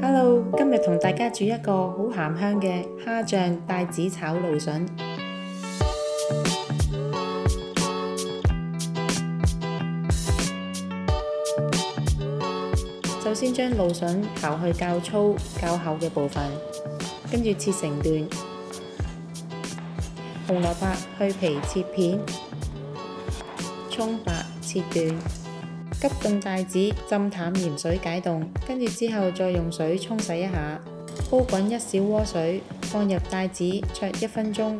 Hello，今日同大家煮一個好鹹香嘅蝦醬帶子炒蘆筍。首先將蘆筍刨去較粗較厚嘅部分，跟住切成段。紅蘿蔔去皮切片，蔥白切段。急凍帶子浸淡鹽水解凍，跟住之後再用水沖洗一下，煲滾1小鍋水，放入帶子焯1分鐘，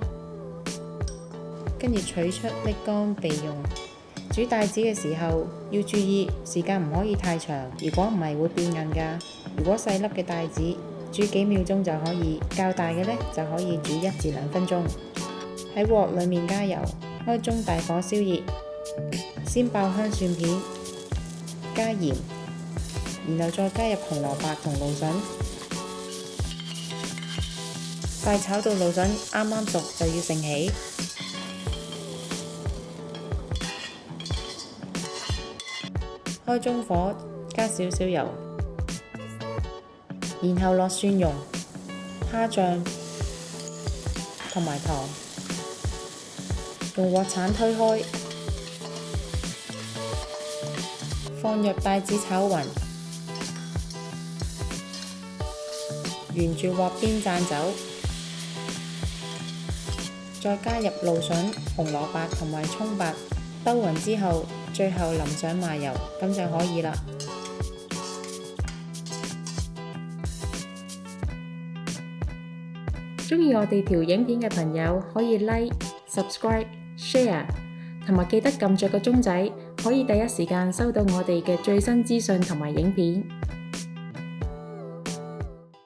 跟住取出瀝乾備用。煮帶子嘅時候要注意時間唔可以太長，如果唔係會變硬㗎。如果細粒嘅帶子煮幾秒鐘就可以，較大嘅呢就可以煮1至2分鐘。喺鑊裡面加油，開中大火燒熱，先爆香蒜片，加鹽，然後再加入紅蘿蔔同蘆筍，快炒到蘆筍啱啱熟就要盛起。開中火，加少少油，然後落蒜蓉、蝦醬同埋糖，用鑊鏟推開，放入帶子炒勻，沿住鑊邊蘸走，再加入蘆筍、紅蘿蔔同埋蔥白，兜勻之後，最後淋上麻油，咁就可以啦。鍾意我哋條影片嘅朋友可以 Like、Subscribe、Share， 同埋記得撳着個鐘仔，可以第一時間收到我哋嘅最新資訊同埋影片。